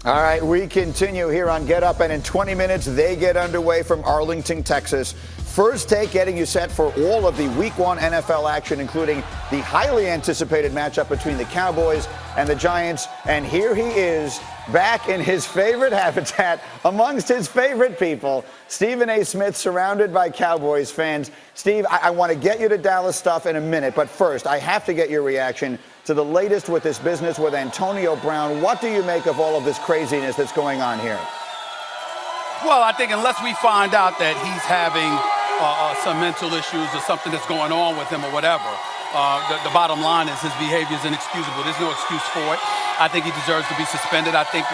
All right, we continue here on Get Up, and in 20 minutes, they get underway from Arlington, Texas. First Take getting you set for all of the Week 1 NFL action, including the highly anticipated matchup between the Cowboys and the Giants. And here he is, back in his favorite habitat, amongst his favorite people, Stephen A. Smith, surrounded by Cowboys fans. Steve, I want to get you to Dallas stuff in a minute, but first, I have to get your reaction to the latest with this business with Antonio Brown. What do you make of all of this craziness that's going on here? Well, I think unless we find out that he's having some mental issues or something that's going on with him or whatever, the bottom line is his behavior is inexcusable. There's no excuse for it. I think he deserves to be suspended. I think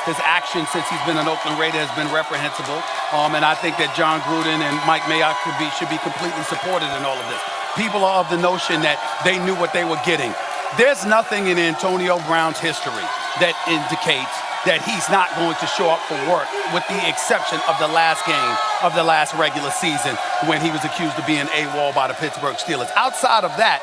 his actions since he's been an Oakland Raider has been reprehensible. And I think that John Gruden and Mike Mayock should be completely supported in all of this. People are of the notion that they knew what they were getting. There's nothing in Antonio Brown's history that indicates that he's not going to show up for work, with the exception of the last game of the last regular season when he was accused of being AWOL by the Pittsburgh Steelers. Outside of that,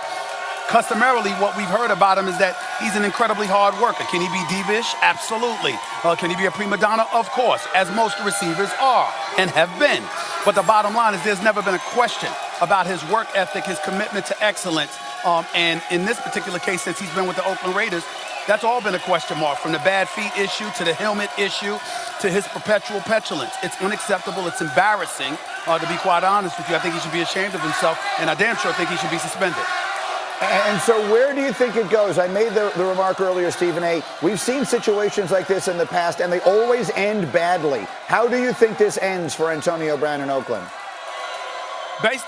customarily, what we've heard about him is that he's an incredibly hard worker. Can he be divish? Absolutely. Can he be a prima donna? Of course, as most receivers are and have been. But the bottom line is there's never been a question about his work ethic, his commitment to excellence. And in this particular case, since he's been with the Oakland Raiders, that's all been a question mark, from the bad feet issue to the helmet issue to his perpetual petulance. It's unacceptable. It's embarrassing, to be quite honest with you. I think he should be ashamed of himself, and I damn sure think he should be suspended. And so where do you think it goes? I made the remark earlier, Stephen A. We've seen situations like this in the past, and they always end badly. How do you think this ends for Antonio Brown in Oakland? Based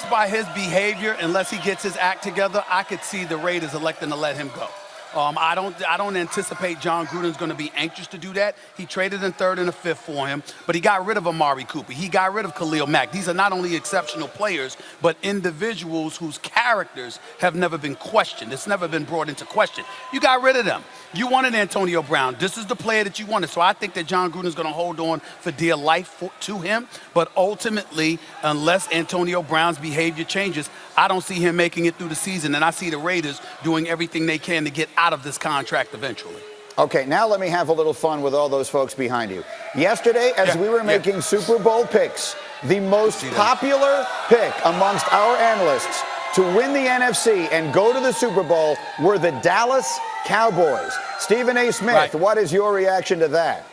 by his behavior, unless he gets his act together, I could see the Raiders electing to let him go. I don't anticipate John Gruden's going to be anxious to do that. He traded in third and a fifth for him, but he got rid of Amari Cooper. He got rid of Khalil Mack. These are not only exceptional players, but individuals whose characters have never been questioned. It's never been brought into question. You got rid of them. You wanted Antonio Brown. This is the player that you wanted. So I think that John Gruden's going to hold on for dear life to him. But ultimately, unless Antonio Brown's behavior changes, I don't see him making it through the season. And I see the Raiders doing everything they can to get out of this contract eventually. Okay, now let me have a little fun with all those folks behind you. Yesterday, as we were making Super Bowl picks, the most popular pick amongst our analysts to win the NFC and go to the Super Bowl were the Dallas Cowboys. Stephen A. Smith, what is your reaction to that?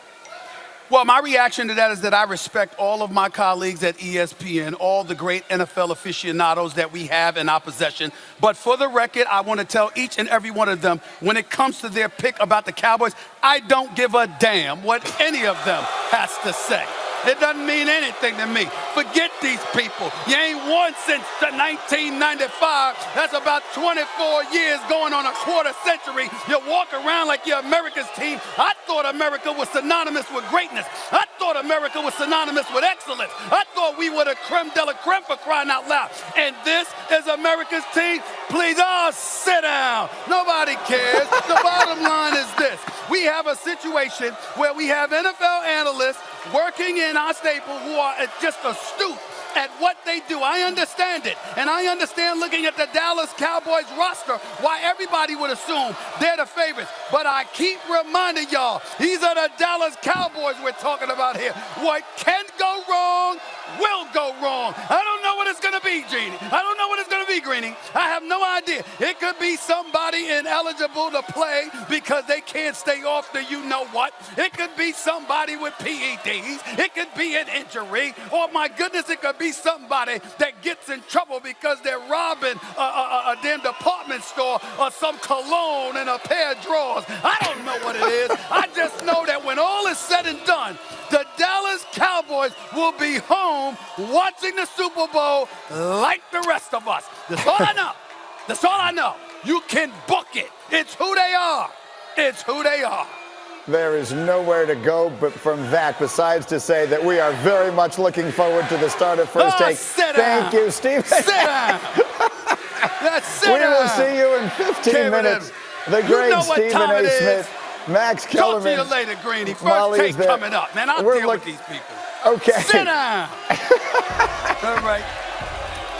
Well, my reaction to that is that I respect all of my colleagues at ESPN, all the great NFL aficionados that we have in our possession. But for the record, I want to tell each and every one of them, when it comes to their pick about the Cowboys, I don't give a damn what any of them has to say. It doesn't mean anything to me. Forget these people. You ain't won since 1995. That's about 24 years going on a quarter century. You walk around like you're America's team. I thought America was synonymous with greatness. I thought America was synonymous with excellence. I thought we were the creme de la creme, for crying out loud. And this is America's team? Please, sit down. Nobody cares. The bottom line is this. We have a situation where we have NFL analysts working in our staple who are just astute at what they do. I understand it. And I understand, looking at the Dallas Cowboys roster, why everybody would assume they're the favorites. But I keep reminding y'all, these are the Dallas Cowboys we're talking about here. What can go wrong will go wrong. I don't know what it's going to be, Jeannie. I don't know what it's going to be, Greenie. I have no idea. It could be somebody ineligible to play because they can't stay off the you-know-what. It could be somebody with PEDs. It could be an injury. Or, my goodness, it could be somebody that gets in trouble because they're robbing a damn department store or some cologne and a pair of drawers. I don't know what it is. I just know that when all is said and done, the Dallas Cowboys will be home watching the Super Bowl like the rest of us. That's all I know. That's all I know. You can book it. It's who they are. It's who they are. There is nowhere to go but from that besides to say that we are very much looking forward to the start of First Take. Thank you, Steve. Sit down. We will see you in 15 minutes. The great Stephen A. Smith, Max Kellerman. Talk to you later, Greenie. First Take coming up. Man, I'll deal with these people. Okay. Sit down. All right.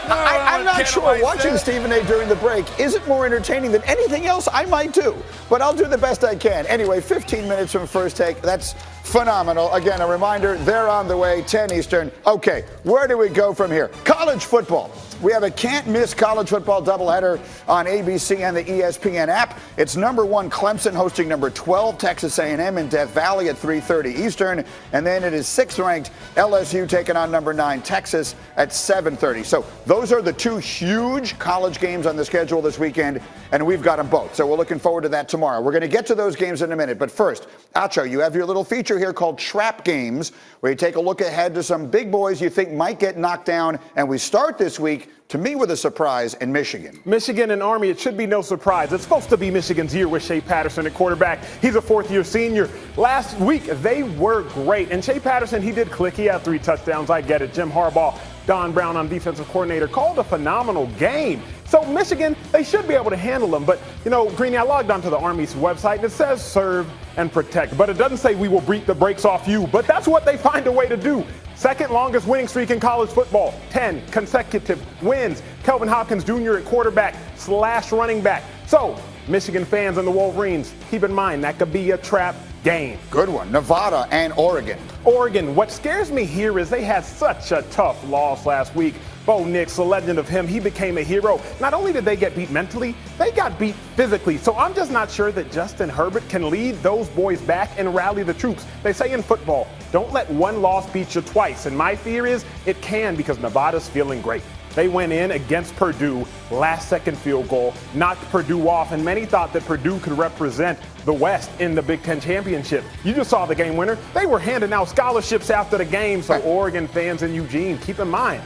I'm not sure watching Stephen A. during the break isn't more entertaining than anything else I might do, but I'll do the best I can. Anyway, 15 minutes from First Take. That's phenomenal. Again, a reminder, they're on the way, 10 Eastern. Okay, where do we go from here? College football. We have a can't-miss college football doubleheader on ABC and the ESPN app. It's number 1 Clemson hosting number 12 Texas A&M in Death Valley at 3:30 Eastern, and then it is 6th-ranked LSU taking on number 9 Texas at 7:30. So those are the 2 huge college games on the schedule this weekend, and we've got them both. So we're looking forward to that tomorrow. We're going to get to those games in a minute, but first, Acho, you have your little feature here called Trap Games, where you take a look ahead to some big boys you think might get knocked down, and we start this week, to me, with a surprise in Michigan. Michigan and Army, it should be no surprise. It's supposed to be Michigan's year with Shea Patterson at quarterback. He's a 4th-year senior. Last week, they were great. And Shea Patterson, he did click. He had 3 touchdowns. I get it. Jim Harbaugh, Don Brown on defensive coordinator, called a phenomenal game. So Michigan, they should be able to handle them. But, you know, Greeny, I logged onto the Army's website, and it says serve and protect. But it doesn't say we will beat the brakes off you. But that's what they find a way to do. 2nd longest winning streak in college football, 10 consecutive wins. Kelvin Hopkins Jr. at quarterback / running back. So, Michigan fans and the Wolverines, keep in mind that could be a trap game. Good one. Nevada and Oregon. Oregon, what scares me here is they had such a tough loss last week. Bo Nix, the legend of him, he became a hero. Not only did they get beat mentally, they got beat physically. So I'm just not sure that Justin Herbert can lead those boys back and rally the troops. They say in football, don't let one loss beat you twice. And my fear is it can, because Nevada's feeling great. They went in against Purdue, last-second field goal, knocked Purdue off, and many thought that Purdue could represent the West in the Big Ten championship. You just saw the game winner. They were handing out scholarships after the game, so Oregon fans in Eugene, keep in mind,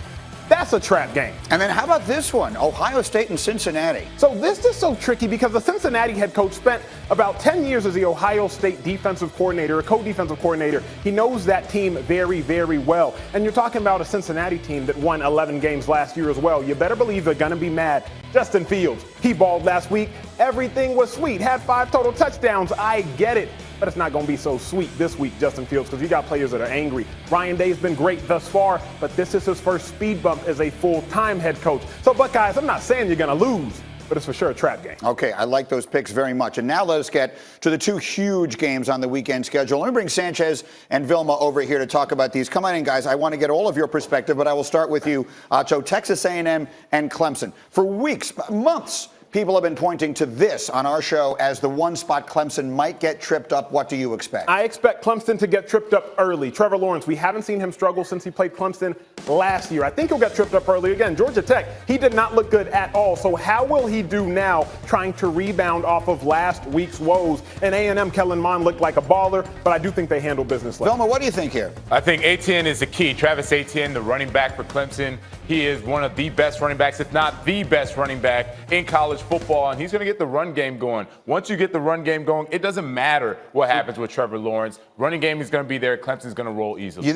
that's a trap game. And then how about this one? Ohio State and Cincinnati. So this is so tricky because the Cincinnati head coach spent about 10 years as the Ohio State defensive coordinator, a co-defensive coordinator. He knows that team very, very well. And you're talking about a Cincinnati team that won 11 games last year as well. You better believe they're going to be mad. Justin Fields, he balled last week. Everything was sweet. Had 5 total touchdowns. I get it. But it's not going to be so sweet this week, Justin Fields, because you got players that are angry. Ryan Day's been great thus far, but this is his first speed bump as a full-time head coach. So, Buckeyes, I'm not saying you're going to lose, but it's for sure a trap game. Okay, I like those picks very much. And now let us get to the 2 huge games on the weekend schedule. Let me bring Sanchez and Vilma over here to talk about these. Come on in, guys. I want to get all of your perspective, but I will start with you, Acho. Texas A&M and Clemson. For weeks, months, people have been pointing to this on our show as the one spot Clemson might get tripped up. What do you expect? I expect Clemson to get tripped up early. Trevor Lawrence, we haven't seen him struggle since he played Clemson last year. I think he'll get tripped up early again. Georgia Tech, he did not look good at all. So how will he do now trying to rebound off of last week's woes? And A&M, Kellen Mond looked like a baller, but I do think they handle business well. Vilma, what do you think here? I think Etienne is the key. Travis Etienne, the running back for Clemson. He is one of the best running backs, if not the best running back in college football, and he's going to get the run game going. Once you get the run game going, it doesn't matter what happens with Trevor Lawrence. Running game is going to be there. Clemson's going to roll easily. You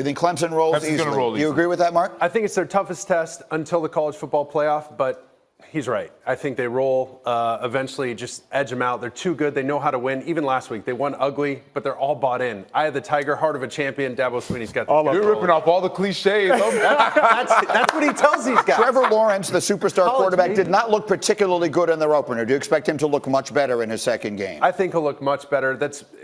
think Clemson rolls easily? Clemson's going to roll easily. You agree with that, Mark? I think it's their toughest test until the college football playoff, but he's right. I think they roll, eventually just edge them out. They're too good. They know how to win. Even last week, they won ugly, but they're all bought in. I had the Tiger, heart of a champion. Dabo Swinney's got the You're ripping off all the cliches. that's what he tells these guys. Trevor Lawrence, the superstar quarterback, did not look particularly good in their opener. Do you expect him to look much better in his second game? I think he'll look much better.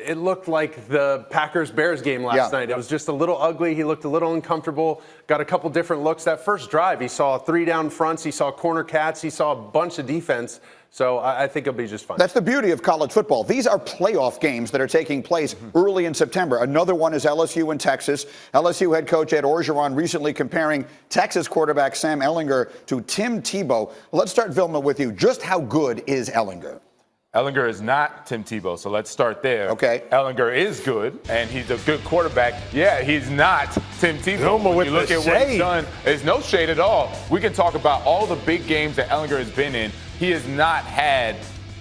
It looked like the Packers-Bears game last night. It was just a little ugly. He looked a little uncomfortable. Got a couple different looks. That first drive, he saw 3 down fronts. He saw corner cats. He saw a bunch of defense. So I think it'll be just fun. That's the beauty of college football. These are playoff games that are taking place early in September. Another one is LSU and Texas. LSU head coach Ed Orgeron recently comparing Texas quarterback Sam Ehlinger to Tim Tebow. Let's start, Vilma, with you. Just how good is Ehlinger? Ehlinger is not Tim Tebow, so let's start there. Okay. Ehlinger is good, and he's a good quarterback. Yeah, he's not Tim Tebow. When you look at what he's done, there's no shade at all. We can talk about all the big games that Ehlinger has been in. He has not had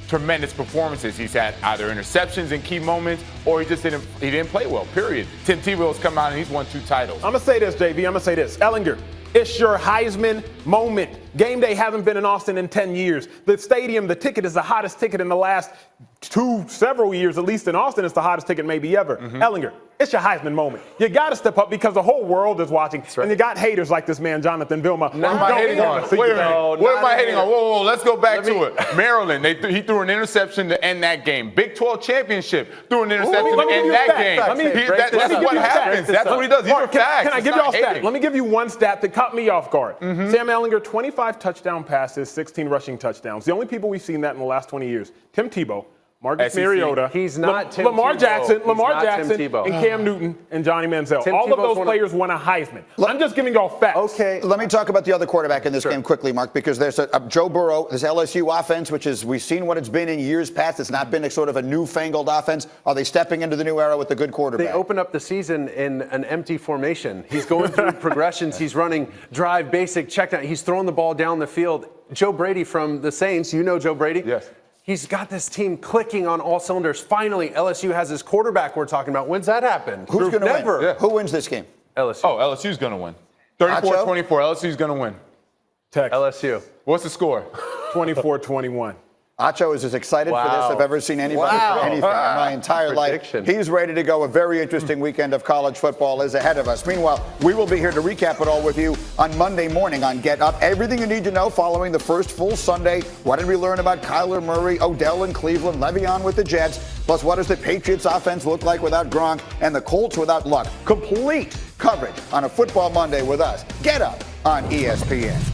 tremendous performances. He's had either interceptions in key moments, or he didn't play well, period. Tim Tebow has come out and he's won 2 titles. I'm going to say this, JV. I'm going to say this. Ehlinger, it's your Heisman moment. Game day hasn't been in Austin in 10 years. The stadium, the ticket is the hottest ticket in the last several years, at least in Austin. It's the hottest ticket maybe ever. Ehlinger, it's your Heisman moment. You got to step up because the whole world is watching. Right. And you got haters like this man, Jonathan Vilma. What am I hating on? Wait a minute. What am I hating on? Whoa, let's go back to it. Maryland, he threw an interception to end that game. Big 12 championship, threw an interception to end that game. That's what happens. That's what he does. These are facts. Can I give y'all a stat? Let me give you one stat that caught me off guard. Sam Ehlinger, 25 touchdown passes, 16 rushing touchdowns. The only people we've seen that in the last 20 years. Tim Tebow, Marcus Mariota. He's not Tim Lamar Tebow. Jackson, Lamar Not Jackson, Tim Tebow. and Cam Newton and Johnny Manziel. All of those players won a Heisman. I'm just giving y'all facts. Okay. Let me talk about the other quarterback in this game quickly, Mark, because there's a Joe Burrow, this LSU offense, which is, we've seen what it's been in years past. It's not been a sort of a newfangled offense. Are they stepping into the new era with a good quarterback? They open up the season in an empty formation. He's going through progressions. He's running drive, basic, check down. He's throwing the ball down the field. Joe Brady from the Saints, you know Joe Brady? Yes. He's got this team clicking on all cylinders. Finally, LSU has his quarterback we're talking about. When's that happen? Who's going to win? Yeah. Who wins this game? LSU. Oh, LSU's going to win. 34-24, LSU's going to win. Texas. LSU. What's the score? 24-21. Acho is as excited for this as I've ever seen anybody for anything in my entire life. He's ready to go. A very interesting weekend of college football is ahead of us. Meanwhile, we will be here to recap it all with you on Monday morning on Get Up. Everything you need to know following the first full Sunday. What did we learn about Kyler Murray, Odell in Cleveland, Le'Veon with the Jets? Plus, what does the Patriots offense look like without Gronk and the Colts without Luck? Complete coverage on a Football Monday with us. Get Up on ESPN.